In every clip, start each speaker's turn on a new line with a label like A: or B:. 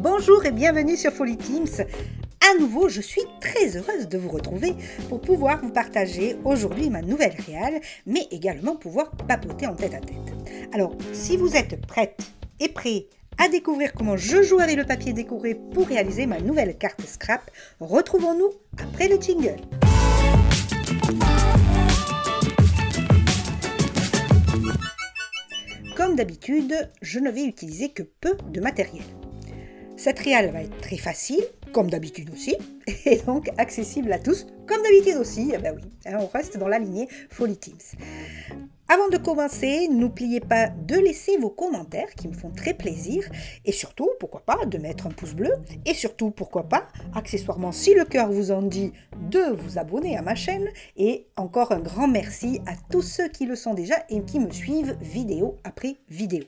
A: Bonjour et bienvenue sur Folly Teams. À nouveau, je suis très heureuse de vous retrouver pour pouvoir vous partager aujourd'hui ma nouvelle réal, mais également pouvoir papoter en tête à tête. Alors, si vous êtes prête et prêt à découvrir comment je joue avec le papier décoré pour réaliser ma nouvelle carte scrap, retrouvons-nous après le jingle. Comme d'habitude, je ne vais utiliser que peu de matériel. Cette réal va être très facile, comme d'habitude aussi, et donc accessible à tous, comme d'habitude aussi. Eh ben oui, on reste dans la lignée Folly Teams. Avant de commencer, n'oubliez pas de laisser vos commentaires qui me font très plaisir, et surtout, pourquoi pas, de mettre un pouce bleu, et surtout, pourquoi pas, accessoirement, si le cœur vous en dit, de vous abonner à ma chaîne, et encore un grand merci à tous ceux qui le sont déjà et qui me suivent vidéo après vidéo.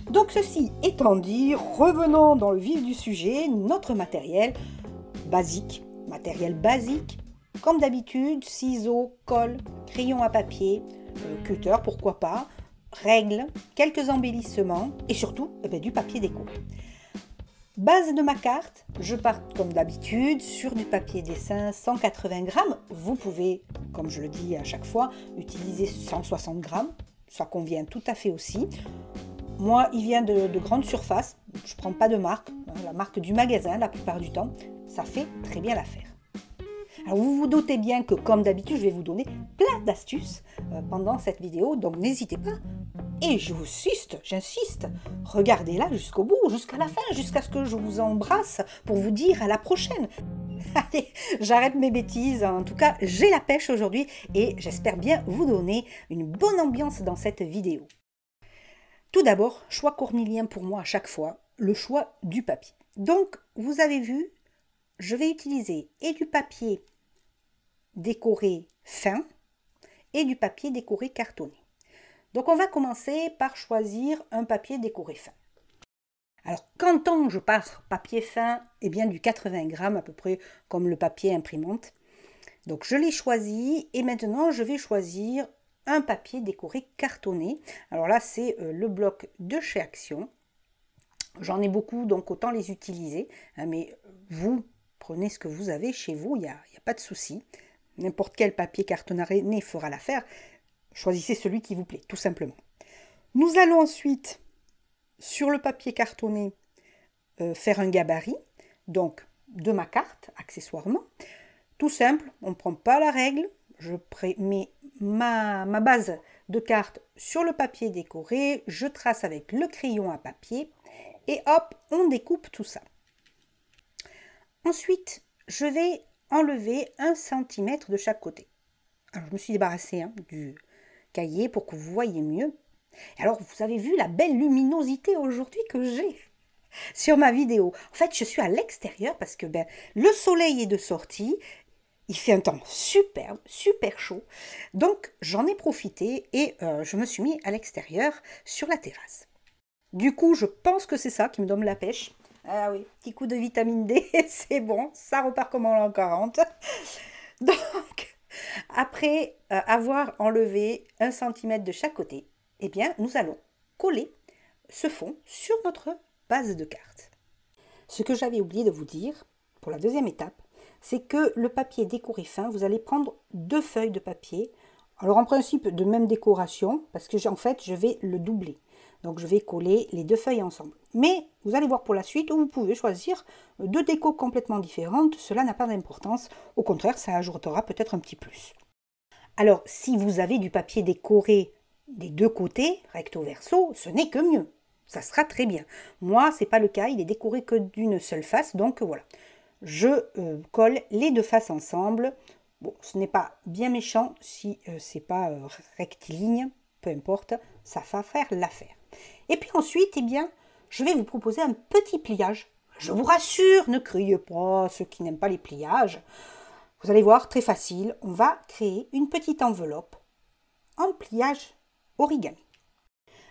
A: Donc ceci étant dit, revenons dans le vif du sujet, notre matériel basique, comme d'habitude, ciseaux, colle, crayon à papier, cutter pourquoi pas, règles, quelques embellissements et surtout du papier déco. Base de ma carte, je pars comme d'habitude sur du papier dessin 180 grammes. Vous pouvez, comme je le dis à chaque fois, utiliser 160 grammes, ça convient tout à fait aussi. Moi, il vient de grande surface, je ne prends pas de marque, la marque du magasin la plupart du temps, ça fait très bien l'affaire. Alors vous vous doutez bien que comme d'habitude, je vais vous donner plein d'astuces pendant cette vidéo, donc n'hésitez pas. Et j'insiste, regardez-la jusqu'au bout, jusqu'à la fin, jusqu'à ce que je vous embrasse pour vous dire à la prochaine. Allez, j'arrête mes bêtises, en tout cas j'ai la pêche aujourd'hui et j'espère bien vous donner une bonne ambiance dans cette vidéo. Tout d'abord, choix cornélien pour moi à chaque fois, le choix du papier. Donc, vous avez vu, je vais utiliser et du papier décoré fin et du papier décoré cartonné. Donc, on va commencer par choisir un papier décoré fin. Alors, quand je pars papier fin, eh bien du 80 grammes à peu près comme le papier imprimante. Donc, je l'ai choisi et maintenant, je vais choisir un papier décoré cartonné. Alors là, c'est le bloc de chez Action. J'en ai beaucoup, donc autant les utiliser. Mais vous, prenez ce que vous avez chez vous, il n'y a pas de souci. N'importe quel papier cartonné fera l'affaire. Choisissez celui qui vous plaît, tout simplement. Nous allons ensuite, sur le papier cartonné, faire un gabarit, donc de ma carte, accessoirement. Tout simple, on ne prend pas la règle. Je mets ma base de carte sur le papier décoré, je trace avec le crayon à papier et hop, on découpe tout ça. Ensuite, je vais enlever 1 cm de chaque côté. Alors, je me suis débarrassée du cahier pour que vous voyez mieux. Alors, vous avez vu la belle luminosité aujourd'hui que j'ai sur ma vidéo. En fait, je suis à l'extérieur parce que le soleil est de sortie. Il fait un temps superbe, super chaud. Donc, j'en ai profité et je me suis mis à l'extérieur sur la terrasse. Du coup, je pense que c'est ça qui me donne la pêche. Ah oui, petit coup de vitamine D, c'est bon, ça repart comme en l'an 40. Donc, après avoir enlevé 1 cm de chaque côté, eh bien, nous allons coller ce fond sur notre base de carte. Ce que j'avais oublié de vous dire, pour la deuxième étape, c'est que le papier décoré fin, vous allez prendre 2 feuilles de papier. Alors en principe de même décoration, parce que en fait je vais le doubler. Donc je vais coller les 2 feuilles ensemble. Mais vous allez voir pour la suite, où vous pouvez choisir 2 décos complètement différentes. Cela n'a pas d'importance. Au contraire, ça ajoutera peut-être un petit plus. Alors si vous avez du papier décoré des 2 côtés, recto verso, ce n'est que mieux. Ça sera très bien. Moi, ce n'est pas le cas, il est décoré que d'une seule face, donc voilà. Je colle les 2 faces ensemble. Bon, ce n'est pas bien méchant si c'est pas rectiligne, peu importe, ça va faire l'affaire. Et puis ensuite, eh bien, je vais vous proposer un petit pliage. Je vous rassure, ne criez pas, ceux qui n'aiment pas les pliages. Vous allez voir, très facile, on va créer une petite enveloppe en pliage origami.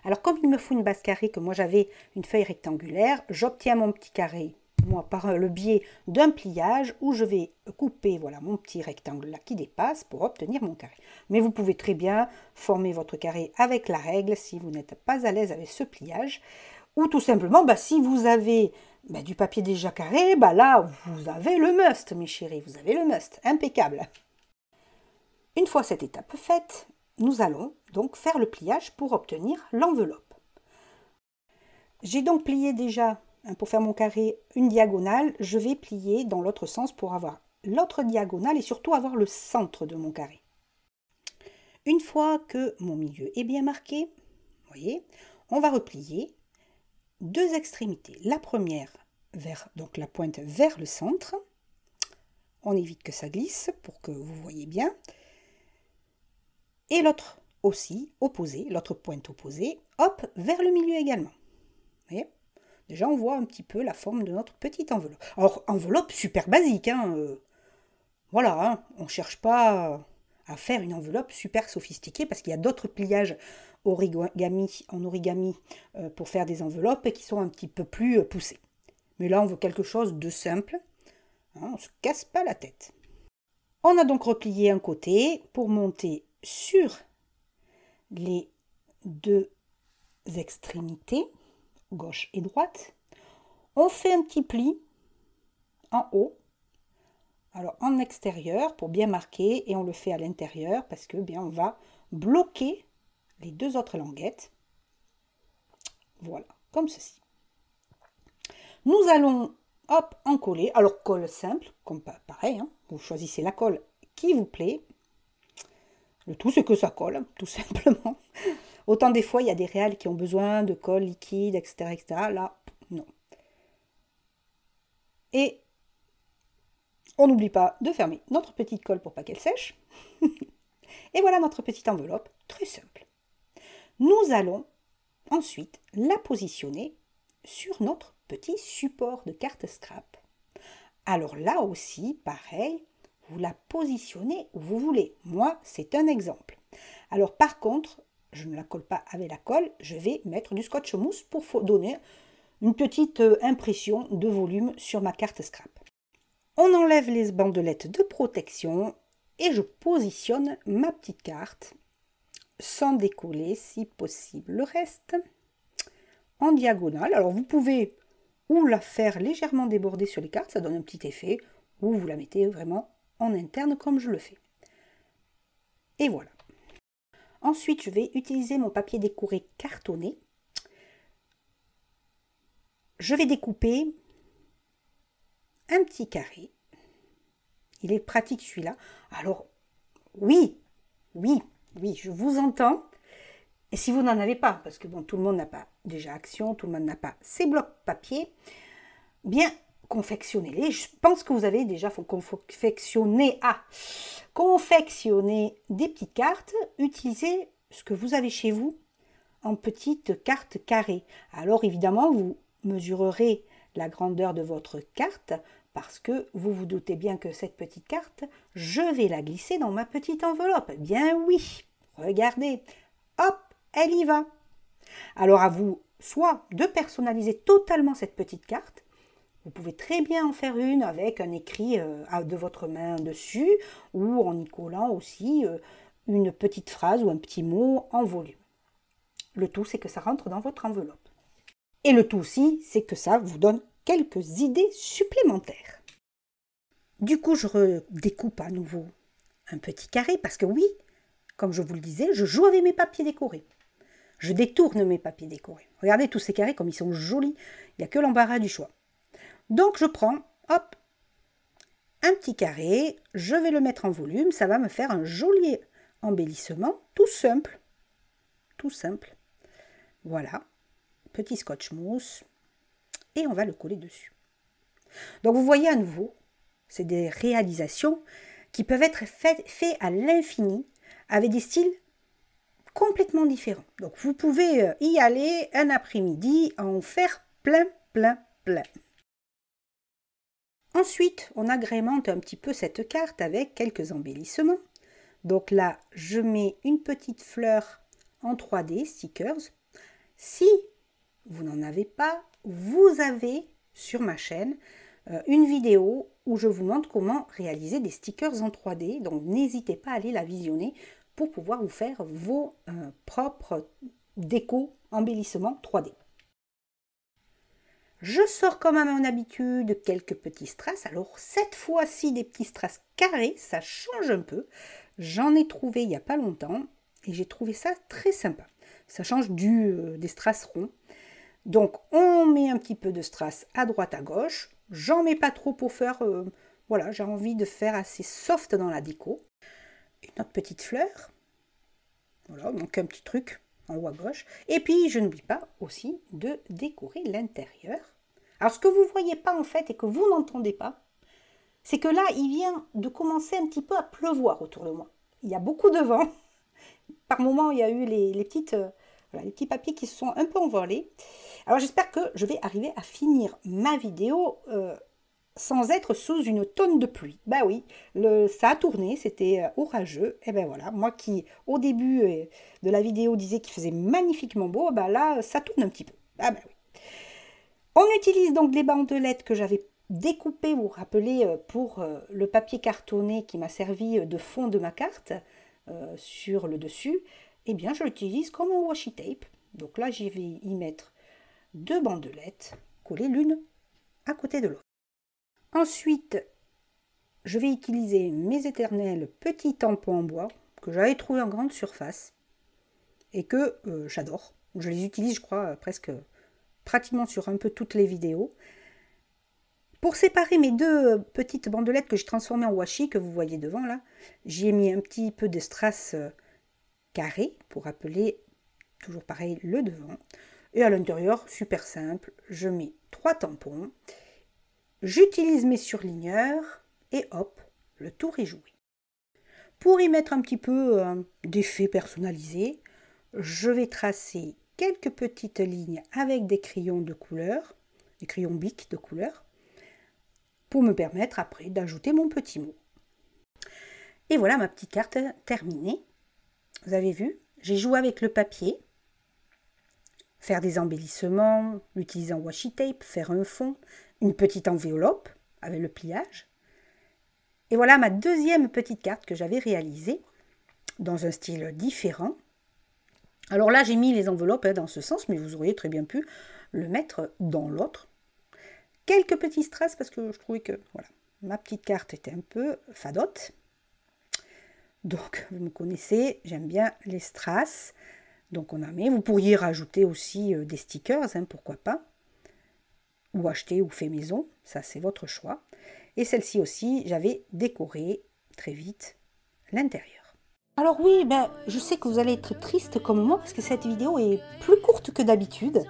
A: Alors comme il me faut une base carrée, que moi j'avais une feuille rectangulaire, j'obtiens mon petit carré moi par le biais d'un pliage où je vais couper voilà mon petit rectangle là qui dépasse pour obtenir mon carré. Mais vous pouvez très bien former votre carré avec la règle si vous n'êtes pas à l'aise avec ce pliage, ou tout simplement si vous avez Ben, du papier déjà carré, ben là, vous avez le must, mes chéris, vous avez le must, impeccable. Une fois cette étape faite, nous allons donc faire le pliage pour obtenir l'enveloppe. J'ai donc plié déjà, pour faire mon carré, une diagonale. Je vais plier dans l'autre sens pour avoir l'autre diagonale et surtout avoir le centre de mon carré. Une fois que mon milieu est bien marqué, vous voyez, on va replier deux extrémités. La première vers donc la pointe vers le centre. On évite que ça glisse pour que vous voyez bien. Et l'autre aussi, opposé, l'autre pointe opposée, hop, vers le milieu également. Vous voyez ? Déjà, on voit un petit peu la forme de notre petite enveloppe. Alors, enveloppe super basique, hein, voilà, hein, on ne cherche pas à faire une enveloppe super sophistiquée parce qu'il y a d'autres pliages en origami pour faire des enveloppes qui sont un petit peu plus poussées. Mais là, on veut quelque chose de simple, hein, on ne se casse pas la tête. On a donc replié un côté pour monter sur les deux extrémités, gauche et droite. On fait un petit pli en haut, alors en extérieur pour bien marquer, et on le fait à l'intérieur parce que bien on va bloquer les deux autres languettes. Voilà, comme ceci. Nous allons hop en coller. Alors colle simple, comme pareil, hein, vous choisissez la colle qui vous plaît. Le tout c'est que ça colle, tout simplement. Autant des fois il y a des réals qui ont besoin de colle liquide, etc., etc. Là, non. Et on n'oublie pas de fermer notre petite colle pour pas qu'elle sèche. Et voilà notre petite enveloppe, très simple. Nous allons ensuite la positionner sur notre petit support de carte scrap. Alors là aussi, pareil, vous la positionnez où vous voulez. Moi, c'est un exemple. Alors par contre, je ne la colle pas avec la colle, je vais mettre du scotch mousse pour donner une petite impression de volume sur ma carte scrap. On enlève les bandelettes de protection et je positionne ma petite carte sans décoller si possible le reste en diagonale. Alors vous pouvez ou la faire légèrement déborder sur les cartes, ça donne un petit effet, ou vous la mettez vraiment en interne comme je le fais. Et voilà. Ensuite, je vais utiliser mon papier décoré cartonné. Je vais découper un petit carré. Il est pratique celui-là. Alors, oui, je vous entends. Et si vous n'en avez pas, parce que bon, tout le monde n'a pas déjà Action, tout le monde n'a pas ces blocs papier, bien confectionnez-les. Je pense que vous avez déjà confectionné des petites cartes. Utilisez ce que vous avez chez vous en petites cartes carrées. Alors évidemment, vous mesurerez la grandeur de votre carte parce que vous vous doutez bien que cette petite carte, je vais la glisser dans ma petite enveloppe. Eh bien oui, regardez, hop, elle y va. Alors à vous, soit de personnaliser totalement cette petite carte, vous pouvez très bien en faire une avec un écrit de votre main dessus, ou en y collant aussi une petite phrase ou un petit mot en volume. Le tout, c'est que ça rentre dans votre enveloppe. Et le tout aussi, c'est que ça vous donne quelques idées supplémentaires. Du coup, je redécoupe à nouveau un petit carré, parce que oui, comme je vous le disais, je joue avec mes papiers décorés. Je détourne mes papiers décorés. Regardez tous ces carrés comme ils sont jolis. Il n'y a que l'embarras du choix. Donc je prends, hop, un petit carré. Je vais le mettre en volume. Ça va me faire un joli embellissement tout simple. Tout simple. Voilà. Petit scotch mousse. Et on va le coller dessus. Donc vous voyez à nouveau, c'est des réalisations qui peuvent être faites à l'infini avec des styles complètement différents. Donc vous pouvez y aller un après-midi, en faire plein. Ensuite, on agrémente un petit peu cette carte avec quelques embellissements. Donc là, je mets une petite fleur en 3D, stickers. Si vous n'en avez pas, vous avez sur ma chaîne une vidéo où je vous montre comment réaliser des stickers en 3D. Donc n'hésitez pas à aller la visionner pour pouvoir vous faire vos propres décos embellissements 3D. Je sors comme à mon habitude quelques petits strass. Alors cette fois-ci des petits strass carrés, ça change un peu. J'en ai trouvé il n'y a pas longtemps et j'ai trouvé ça très sympa. Ça change des strass ronds. Donc on met un petit peu de strass à droite à gauche. J'en mets pas trop pour faire, voilà, j'ai envie de faire assez soft dans la déco. Une autre petite fleur. Voilà, donc un petit truc en haut à gauche. Et puis je n'oublie pas aussi de décorer l'intérieur. Alors ce que vous ne voyez pas en fait et que vous n'entendez pas, c'est que là il vient de commencer un petit peu à pleuvoir autour de moi. Il y a beaucoup de vent. Par moments il y a eu les petits papiers qui se sont un peu envolés. Alors j'espère que je vais arriver à finir ma vidéo sans être sous une tonne de pluie. Bah oui, ça a tourné, c'était orageux. Et ben voilà, moi qui au début de la vidéo disais qu'il faisait magnifiquement beau, ben là ça tourne un petit peu. Ah ben oui. On utilise donc les bandelettes que j'avais découpées, vous vous rappelez, pour le papier cartonné qui m'a servi de fond de ma carte sur le dessus. Eh bien je l'utilise comme un washi tape. Donc là j'y vais y mettre 2 bandelettes collées l'une à côté de l'autre. Ensuite, je vais utiliser mes éternels petits tampons en bois que j'avais trouvé en grande surface et que j'adore. Je les utilise, je crois, pratiquement sur un peu toutes les vidéos. Pour séparer mes 2 petites bandelettes que j'ai transformées en washi, que vous voyez devant là, j'y ai mis un petit peu de strass carré pour appeler toujours pareil le devant. Et à l'intérieur, super simple, je mets 3 tampons. J'utilise mes surligneurs et hop, le tour est joué. Pour y mettre un petit peu d'effet personnalisé, je vais tracer quelques petites lignes avec des crayons de couleur, des crayons Bic de couleur, pour me permettre après d'ajouter mon petit mot. Et voilà ma petite carte terminée. Vous avez vu, j'ai joué avec le papier, faire des embellissements, l'utiliser en washi tape, faire un fond, une petite enveloppe avec le pliage. Et voilà ma deuxième petite carte que j'avais réalisée dans un style différent. Alors là, j'ai mis les enveloppes dans ce sens, mais vous auriez très bien pu le mettre dans l'autre. Quelques petits strass parce que je trouvais que voilà, ma petite carte était un peu fadote. Donc, vous me connaissez, j'aime bien les strass. Donc, on en met. Vous pourriez rajouter aussi des stickers, hein, pourquoi pas. Ou acheter ou fait maison, ça c'est votre choix. Et celle-ci aussi, j'avais décoré très vite l'intérieur. Alors oui, je sais que vous allez être triste comme moi parce que cette vidéo est plus courte que d'habitude.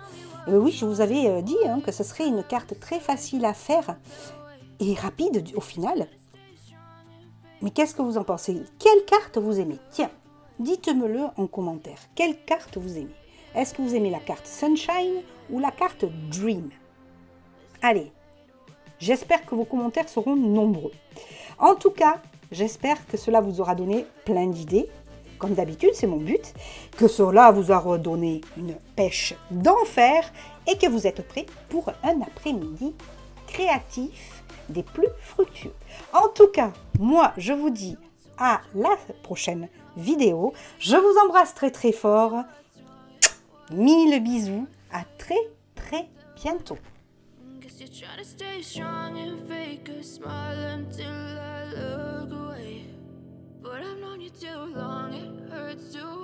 A: Oui, je vous avais dit que ce serait une carte très facile à faire et rapide au final. Mais qu'est-ce que vous en pensez? Quelle carte vous aimez? Tiens, dites-me-le en commentaire. Quelle carte vous aimez? Est-ce que vous aimez la carte Sunshine ou la carte Dream? Allez, j'espère que vos commentaires seront nombreux. En tout cas, j'espère que cela vous aura donné plein d'idées. Comme d'habitude, c'est mon but. Que cela vous aura donné une pêche d'enfer et que vous êtes prêts pour un après-midi créatif des plus fructueux. En tout cas, moi, je vous dis à la prochaine vidéo. Je vous embrasse très très fort. 1000 bisous. À très bientôt. You try to stay strong and fake a smile until I look away. But I've known you too long, it hurts to